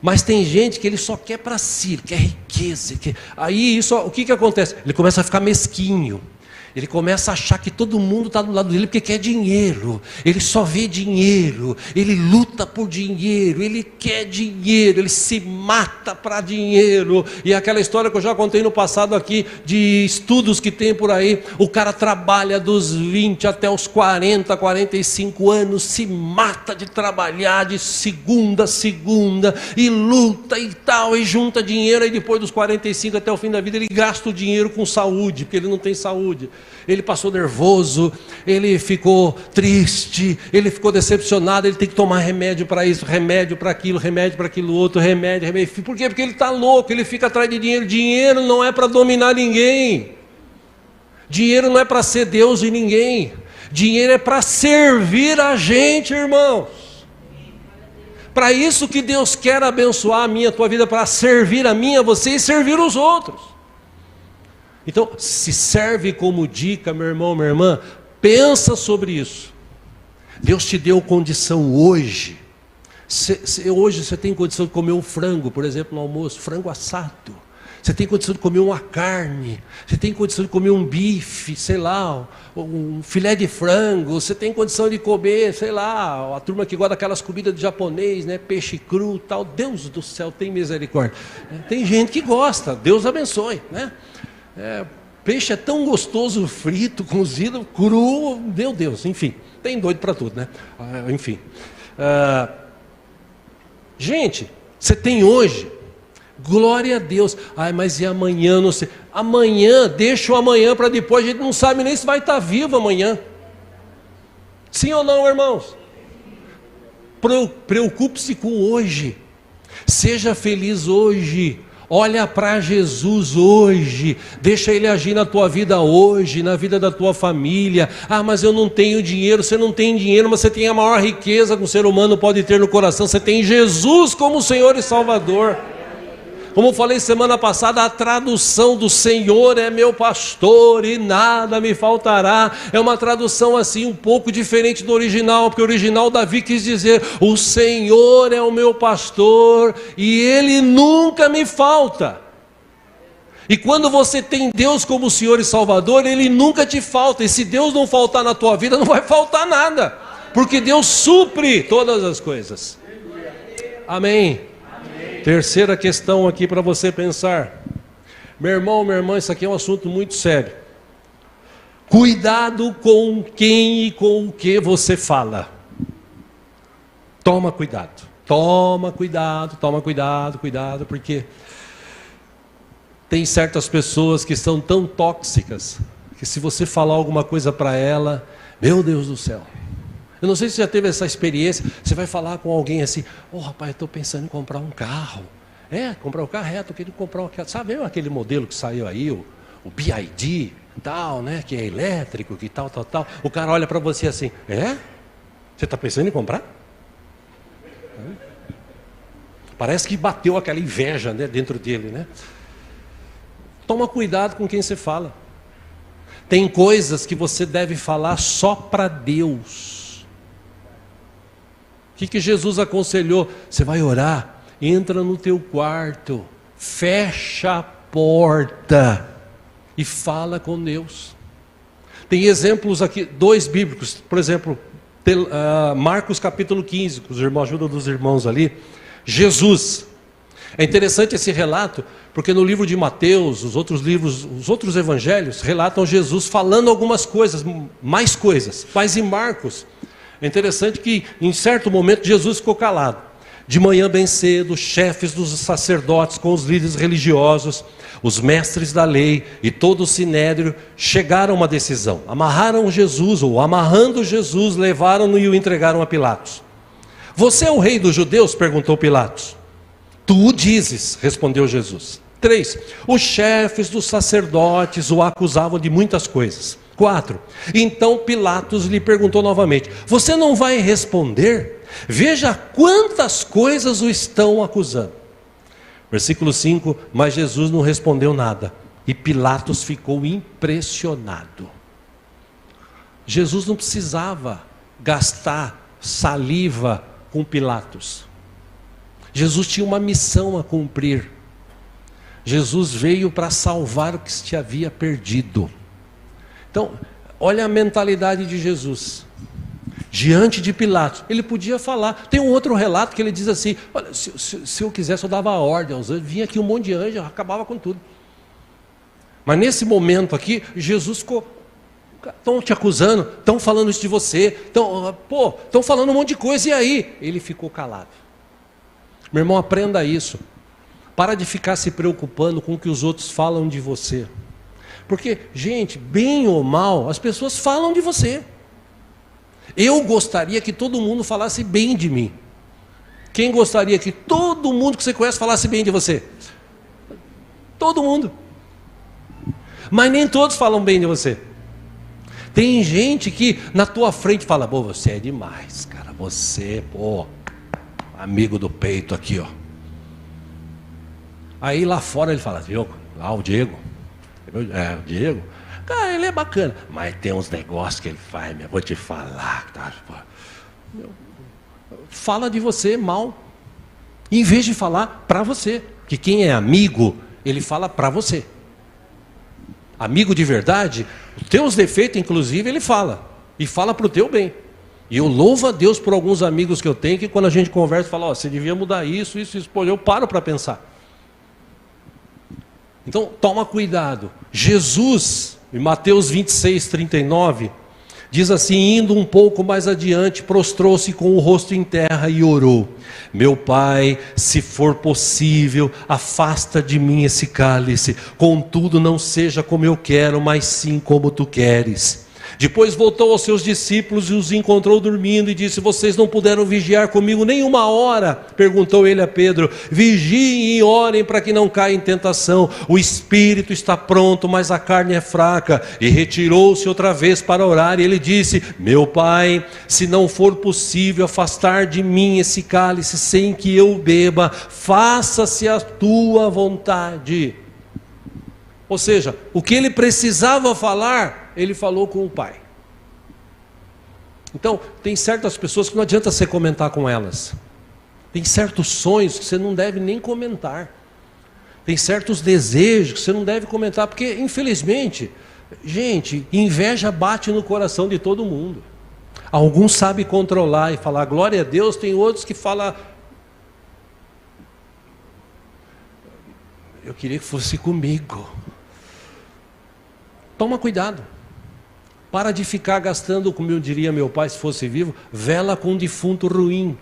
Mas tem gente que ele só quer para si, ele quer riqueza. Aí o que acontece? Ele começa a ficar mesquinho. Ele começa a achar que todo mundo está do lado dele porque quer dinheiro. Ele só vê dinheiro. Ele luta por dinheiro. Ele quer dinheiro. Ele se mata para dinheiro. E aquela história que eu já contei no passado aqui, de estudos que tem por aí. O cara trabalha dos 20 até os 40, 45 anos. Se mata de trabalhar de segunda a segunda. E luta e tal. E junta dinheiro. E depois dos 45 até o fim da vida ele gasta o dinheiro com saúde. Porque ele não tem saúde. Ele passou nervoso, ele ficou triste, ele ficou decepcionado, ele tem que tomar remédio para isso, remédio para aquilo outro, remédio. Por quê? Porque ele está louco, ele fica atrás de dinheiro. Dinheiro não é para dominar ninguém. Dinheiro não é para ser Deus de ninguém. Dinheiro é para servir a gente, irmãos. Para isso que Deus quer abençoar a minha, a tua vida, para servir a minha, você e servir os outros. Então, se serve como dica, meu irmão, minha irmã, pensa sobre isso. Deus te deu condição hoje. Hoje você tem condição de comer um frango, por exemplo, no almoço, frango assado. Você tem condição de comer uma carne. Você tem condição de comer um bife, sei lá, um filé de frango. Você tem condição de comer, sei lá, a turma que gosta daquelas comidas de japonês, né, peixe cru, tal. Deus do céu, tem misericórdia. Tem gente que gosta, Deus abençoe, né? Peixe é tão gostoso, frito, cozido, cru, meu Deus, enfim, tem doido para tudo, né? Enfim. Gente, você tem hoje, glória a Deus. Ai, mas e amanhã, não sei. Amanhã, deixa o amanhã para depois, a gente não sabe nem se vai estar vivo amanhã. Sim ou não, irmãos? Preocupe-se com hoje. Seja feliz hoje. Olha para Jesus hoje, deixa Ele agir na tua vida hoje, na vida da tua família. Ah, mas eu não tenho dinheiro. Você não tem dinheiro, mas você tem a maior riqueza que um ser humano pode ter no coração. Você tem Jesus como Senhor e Salvador. Como eu falei semana passada, a tradução do Senhor é meu pastor e nada me faltará. É uma tradução assim um pouco diferente do original, porque o original Davi quis dizer: o Senhor é o meu pastor e Ele nunca me falta. E quando você tem Deus como Senhor e Salvador, Ele nunca te falta. E se Deus não faltar na tua vida, não vai faltar nada, porque Deus supre todas as coisas. Amém. Terceira questão aqui para você pensar. Meu irmão, minha irmã, isso aqui é um assunto muito sério. Cuidado com quem e com o que você fala. Toma cuidado. Toma cuidado, cuidado, porque tem certas pessoas que são tão tóxicas que se você falar alguma coisa para ela, meu Deus do céu. Eu não sei se você já teve essa experiência. Você vai falar com alguém assim: rapaz, eu estou pensando em comprar um carro. Comprar um carro, eu queria comprar um carro. Sabe aquele modelo que saiu aí, o BYD, tal, né? Que é elétrico, que tal. O cara olha para você assim: Você está pensando em comprar? Parece que bateu aquela inveja, né, dentro dele, né? Toma cuidado com quem você fala. Tem coisas que você deve falar só para Deus. O que Jesus aconselhou? Você vai orar, entra no teu quarto, fecha a porta e fala com Deus. Tem exemplos aqui, 2 bíblicos, por exemplo, Marcos capítulo 15, com os irmãos, ajuda dos irmãos ali, Jesus. É interessante esse relato, porque no livro de Mateus, os outros evangelhos relatam Jesus falando algumas coisas, mais coisas, mas em Marcos, é interessante que em certo momento Jesus ficou calado. De manhã bem cedo, os chefes dos sacerdotes com os líderes religiosos, os mestres da lei e todo o sinédrio chegaram a uma decisão. Amarraram Jesus, ou amarrando Jesus, levaram-no e o entregaram a Pilatos. Você é o rei dos judeus? Perguntou Pilatos. Tu o dizes, respondeu Jesus. 3. Os chefes dos sacerdotes o acusavam de muitas coisas. 4. Então Pilatos lhe perguntou novamente: você não vai responder? Veja quantas coisas o estão acusando. Versículo 5. Mas Jesus não respondeu nada, e Pilatos ficou impressionado. Jesus não precisava gastar saliva com Pilatos. Jesus tinha uma missão a cumprir. Jesus veio para salvar o que se havia perdido. Então, olha a mentalidade de Jesus. Diante de Pilatos, ele podia falar. Tem um outro relato que ele diz assim: olha, se eu quisesse eu dava a ordem aos anjos, vinha aqui um monte de anjos, acabava com tudo. Mas nesse momento aqui, Jesus ficou: estão te acusando, estão falando isso de você, estão falando um monte de coisa, e aí? Ele ficou calado. Meu irmão, aprenda isso. Para de ficar se preocupando com o que os outros falam de você. Porque, gente, bem ou mal, as pessoas falam de você. Eu gostaria que todo mundo falasse bem de mim. Quem gostaria que todo mundo que você conhece falasse bem de você? Todo mundo. Mas nem todos falam bem de você. Tem gente que na tua frente fala: pô, você é demais, cara. Você, amigo do peito aqui, ó. Aí lá fora ele fala: viu, lá o Diego. O Diego, cara, ele é bacana, mas tem uns negócios que ele faz, vou te falar, tá? Fala de você mal, em vez de falar para você, que quem é amigo, ele fala para você. Amigo de verdade, os teus defeitos, inclusive, ele fala, e fala para o teu bem. E eu louvo a Deus por alguns amigos que eu tenho, que quando a gente conversa, fala: você devia mudar isso, pô, eu paro para pensar. Então, toma cuidado. Jesus, em Mateus 26, 39, diz assim: indo um pouco mais adiante, prostrou-se com o rosto em terra e orou: meu Pai, se for possível, afasta de mim esse cálice, contudo não seja como eu quero, mas sim como tu queres. Depois voltou aos seus discípulos e os encontrou dormindo e disse: vocês não puderam vigiar comigo nem uma hora? Perguntou ele a Pedro. Vigiem e orem para que não caia em tentação. O espírito está pronto, mas a carne é fraca. E retirou-se outra vez para orar. E ele disse: meu Pai, se não for possível afastar de mim esse cálice sem que eu beba, faça-se a tua vontade. Ou seja, o que ele precisava falar, ele falou com o Pai. Então, tem certas pessoas que não adianta você comentar com elas. Tem certos sonhos que você não deve nem comentar. Tem certos desejos que você não deve comentar, porque, infelizmente, gente, inveja bate no coração de todo mundo. Alguns sabem controlar e falar glória a Deus, tem outros que falam: eu queria que fosse comigo. Toma cuidado. Para de ficar gastando, como eu diria meu pai se fosse vivo, vela com um defunto ruim.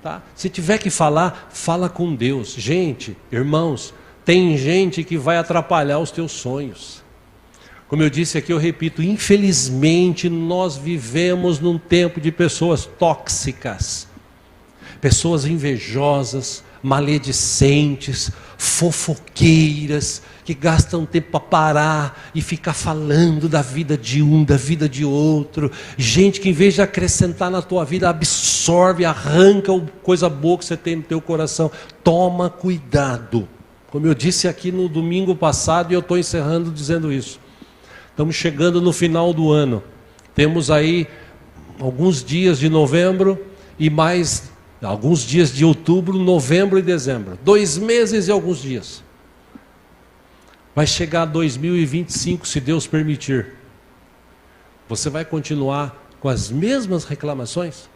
Tá? Se tiver que falar, fala com Deus. Gente, irmãos, tem gente que vai atrapalhar os teus sonhos. Como eu disse aqui, eu repito, infelizmente nós vivemos num tempo de pessoas tóxicas. Pessoas invejosas, maledicentes, fofoqueiras, que gastam tempo para parar e ficar falando da vida de um, da vida de outro. Gente que em vez de acrescentar na tua vida, absorve, arranca coisa boa que você tem no teu coração. Toma cuidado. Como eu disse aqui no domingo passado, e eu estou encerrando dizendo isso. Estamos chegando no final do ano. Temos aí alguns dias de novembro e mais alguns dias de outubro, novembro e dezembro. 2 meses e alguns dias. Vai chegar 2025, se Deus permitir. Você vai continuar com as mesmas reclamações?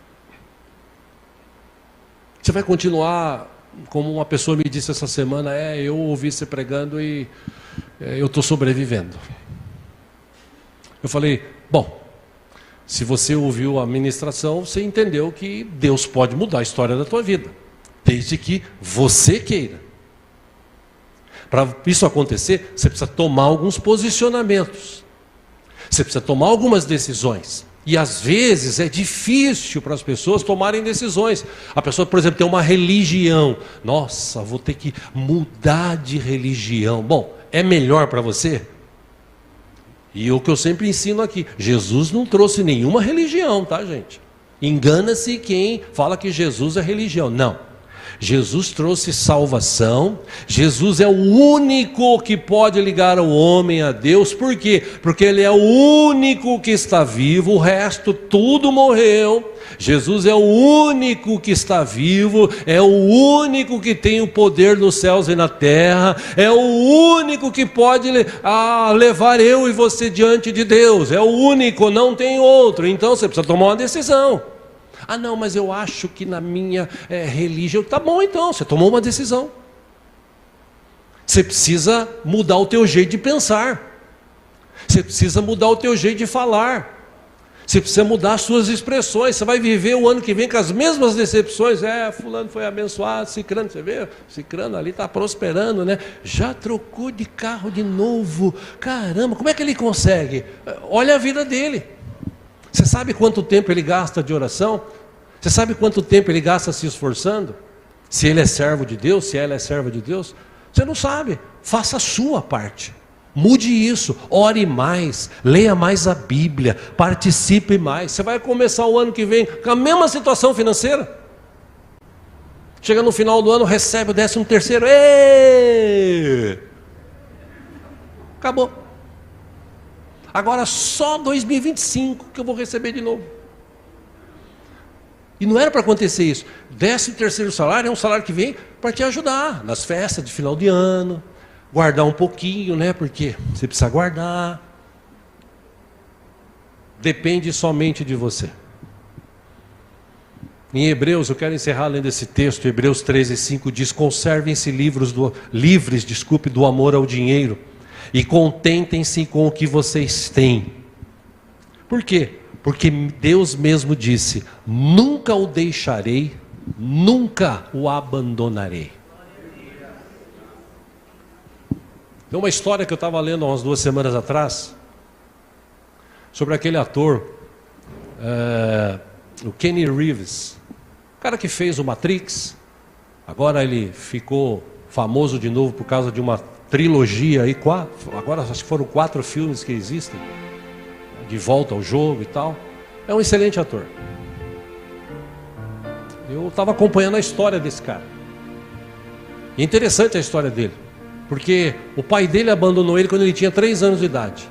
Você vai continuar, como uma pessoa me disse essa semana, eu ouvi você pregando e eu estou sobrevivendo. Eu falei, bom, se você ouviu a ministração, você entendeu que Deus pode mudar a história da tua vida, desde que você queira. Para isso acontecer, você precisa tomar alguns posicionamentos. Você precisa tomar algumas decisões. E às vezes é difícil para as pessoas tomarem decisões. A pessoa, por exemplo, tem uma religião. Nossa, vou ter que mudar de religião. Bom, é melhor para você? E o que eu sempre ensino aqui, Jesus não trouxe nenhuma religião, tá, gente? Engana-se quem fala que Jesus é religião. Não. Jesus trouxe salvação. Jesus é o único que pode ligar o homem a Deus. Por quê? Porque Ele é o único que está vivo, o resto tudo morreu. Jesus é o único que está vivo, é o único que tem o poder nos céus e na terra, é o único que pode levar eu e você diante de Deus, é o único, não tem outro. Então você precisa tomar uma decisão. Ah não, mas eu acho que na minha religião, tá bom então, você tomou uma decisão. Você precisa mudar o teu jeito de pensar, você precisa mudar o teu jeito de falar, você precisa mudar as suas expressões. Você vai viver o ano que vem com as mesmas decepções. Fulano foi abençoado, cicrano, você vê, cicrano ali está prosperando, né? Já trocou de carro de novo, caramba, como é que ele consegue? Olha a vida dele. Você sabe quanto tempo ele gasta de oração? Você sabe quanto tempo ele gasta se esforçando? Se ele é servo de Deus, se ela é serva de Deus? Você não sabe. Faça a sua parte. Mude isso. Ore mais. Leia mais a Bíblia. Participe mais. Você vai começar o ano que vem com a mesma situação financeira. Chega no final do ano, recebe o 13º. Êêêê! Acabou. Agora só 2025 que eu vou receber de novo. E não era para acontecer isso. 13º salário é um salário que vem para te ajudar nas festas de final de ano, guardar um pouquinho, né? Porque você precisa guardar. Depende somente de você. Em Hebreus, eu quero encerrar lendo esse texto, Hebreus 13:5 diz: conservem-se livres do amor ao dinheiro e contentem-se com o que vocês têm. Por quê? Porque Deus mesmo disse: nunca o deixarei, nunca o abandonarei. Tem uma história que eu estava lendo há umas 2 semanas atrás, sobre aquele ator, o Kenny Reeves, o cara que fez o Matrix. Agora ele ficou famoso de novo por causa de uma trilogia aí, agora acho que foram 4 filmes que existem, de volta ao jogo e tal. É um excelente ator. Eu estava acompanhando a história desse cara. E é interessante a história dele, porque o pai dele abandonou ele quando ele tinha 3 anos de idade.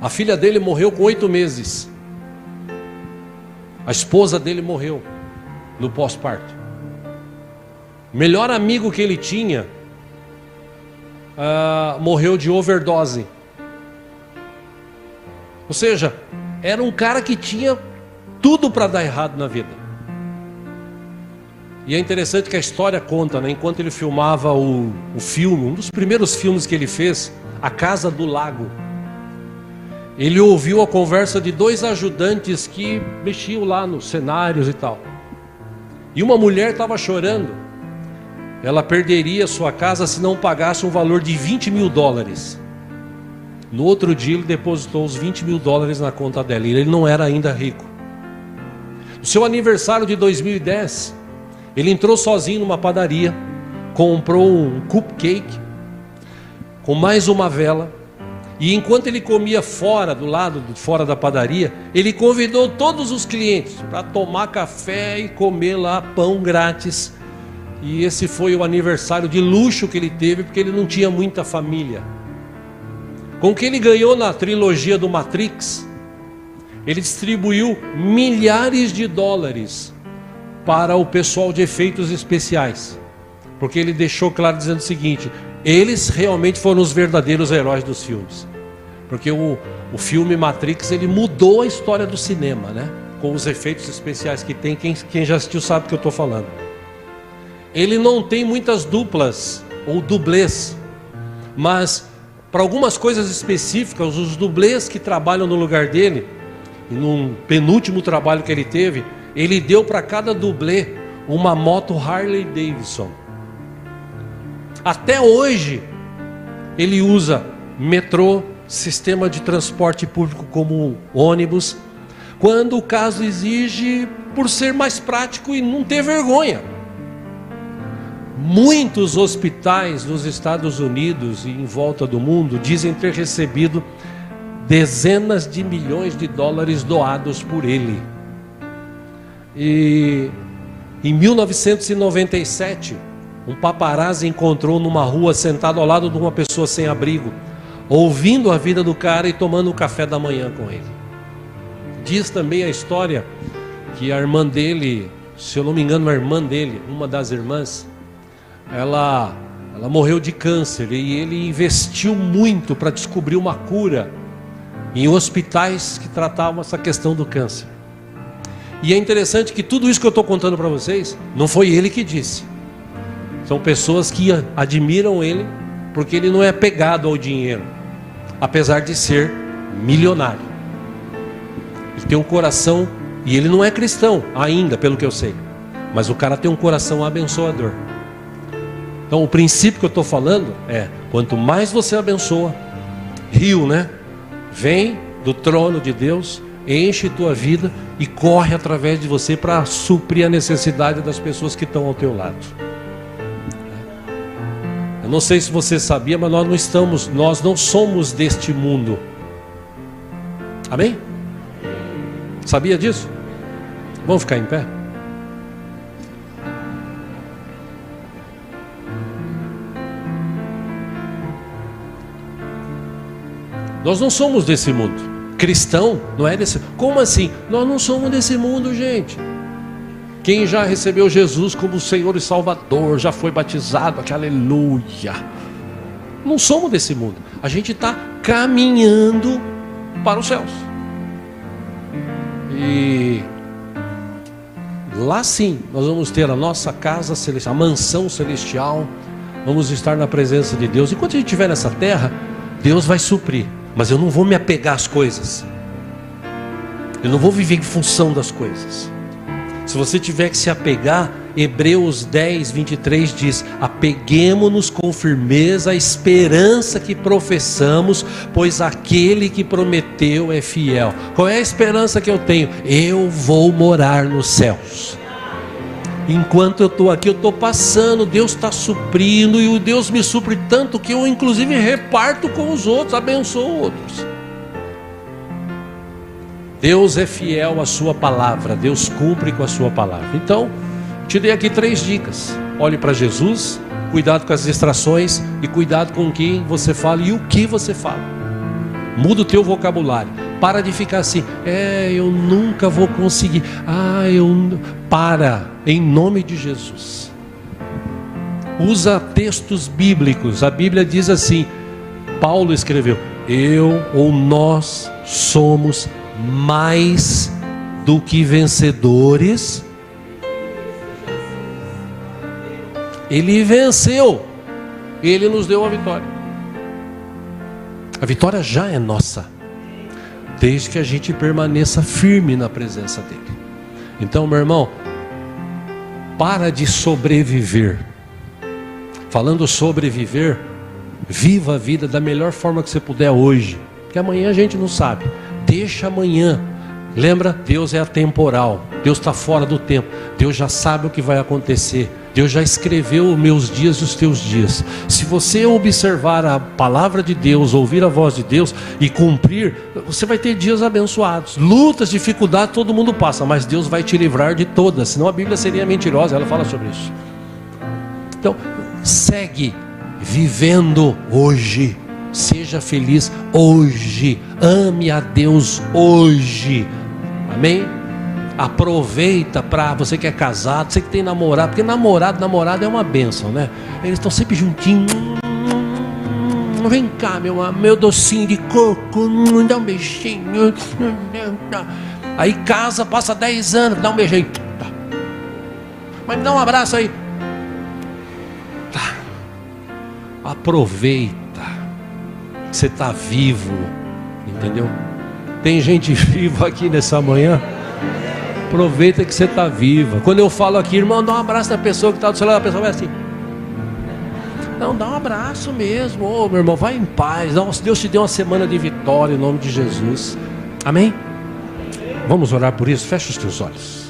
A filha dele morreu com 8 meses. A esposa dele morreu no pós-parto. O melhor amigo que ele tinha morreu de overdose. Ou seja, era um cara que tinha tudo para dar errado na vida. E é interessante que a história conta, né? Enquanto ele filmava o filme, um dos primeiros filmes que ele fez, A Casa do Lago, ele ouviu a conversa de 2 ajudantes que mexiam lá nos cenários e tal. E uma mulher estava chorando. Ela perderia sua casa se não pagasse um valor de $20 mil. No outro dia ele depositou os $20 mil na conta dela. E ele não era ainda rico. No seu aniversário de 2010, ele entrou sozinho numa padaria, comprou um cupcake com mais uma vela. E enquanto ele comia fora, do lado de fora da padaria, ele convidou todos os clientes para tomar café e comer lá pão grátis. E esse foi o aniversário de luxo que ele teve, porque ele não tinha muita família. Com o que ele ganhou na trilogia do Matrix, ele distribuiu milhares de dólares para o pessoal de efeitos especiais. Porque ele deixou claro dizendo o seguinte: eles realmente foram os verdadeiros heróis dos filmes. Porque o filme Matrix, ele mudou a história do cinema, né? Com os efeitos especiais que tem, quem já assistiu sabe do que eu estou falando. Ele não tem muitas duplas ou dublês, mas para algumas coisas específicas, os dublês que trabalham no lugar dele, e num penúltimo trabalho que ele teve, ele deu para cada dublê uma moto Harley Davidson. Até hoje ele usa metrô, sistema de transporte público como ônibus, quando o caso exige, por ser mais prático e não ter vergonha. Muitos hospitais nos Estados Unidos e em volta do mundo dizem ter recebido dezenas de milhões de dólares doados por ele. E em 1997, um paparazzi encontrou numa rua, sentado ao lado de uma pessoa sem abrigo, ouvindo a vida do cara e tomando um café da manhã com ele. Diz também a história que a irmã dele, se eu não me engano, a irmã dele, uma das irmãs, ela morreu de câncer, e ele investiu muito para descobrir uma cura em hospitais que tratavam essa questão do câncer. E é interessante que tudo isso que eu estou contando para vocês, não foi ele que disse. São pessoas que admiram ele, porque ele não é apegado ao dinheiro, apesar de ser milionário. Ele tem um coração, e ele não é cristão ainda, pelo que eu sei, mas o cara tem um coração abençoador. Então o princípio que eu estou falando é: quanto mais você abençoa, rio, né? Vem do trono de Deus, enche tua vida e corre através de você para suprir a necessidade das pessoas que estão ao teu lado. Eu não sei se você sabia, mas nós não somos deste mundo. Amém? Sabia disso? Vamos ficar em pé? Nós não somos desse mundo. Cristão não é desse. Como assim? Nós não somos desse mundo, gente. Quem já recebeu Jesus como Senhor e Salvador, já foi batizado, que aleluia. Não somos desse mundo. A gente está caminhando para os céus. E lá sim, nós vamos ter a nossa casa celestial, a mansão celestial. Vamos estar na presença de Deus. Enquanto a gente estiver nessa terra, Deus vai suprir. Mas eu não vou me apegar às coisas. Eu não vou viver em função das coisas. Se você tiver que se apegar, Hebreus 10, 23 diz: apeguemo-nos com firmeza à esperança que professamos, pois aquele que prometeu é fiel. Qual é a esperança que eu tenho? Eu vou morar nos céus. Enquanto eu estou aqui, eu estou passando, Deus está suprindo, e o Deus me supre tanto que eu inclusive reparto com os outros, abençoo outros. Deus é fiel à sua palavra, Deus cumpre com a sua palavra. Então, te dei aqui 3 dicas. Olhe para Jesus, cuidado com as distrações e cuidado com quem você fala e o que você fala. Muda o teu vocabulário. Para de ficar assim, eu nunca vou conseguir. Para, em nome de Jesus. Usa textos bíblicos. A Bíblia diz assim, Paulo escreveu: eu ou nós somos mais do que vencedores. Ele venceu, Ele nos deu a vitória. A vitória já é nossa, desde que a gente permaneça firme na presença dEle. Então, meu irmão, para de sobreviver. Falando sobreviver, viva a vida da melhor forma que você puder hoje, porque amanhã a gente não sabe. Deixa amanhã. Lembra? Deus é atemporal, Deus está fora do tempo, Deus já sabe o que vai acontecer, Deus já escreveu os meus dias e os teus dias. Se você observar a palavra de Deus, ouvir a voz de Deus e cumprir, você vai ter dias abençoados. Lutas, dificuldades, todo mundo passa, mas Deus vai te livrar de todas, senão a Bíblia seria mentirosa, ela fala sobre isso. Então, segue vivendo hoje. Seja feliz hoje, ame a Deus hoje, amém? Aproveita para você que é casado, você que tem namorado, porque namorada é uma bênção, né? Eles estão sempre juntinhos, vem cá meu docinho de coco, dá um beijinho, aí casa, passa 10 anos, dá um beijinho, mas me dá um abraço aí, aproveita. Você está vivo, entendeu? Tem gente viva aqui nessa manhã. Aproveita que você está viva. Quando eu falo aqui, irmão, dá um abraço na pessoa que está do seu lado, a pessoa vai assim. Não, dá um abraço mesmo. Ô, meu irmão, vai em paz. Deus te deu uma semana de vitória em nome de Jesus. Amém? Vamos orar por isso? Fecha os teus olhos.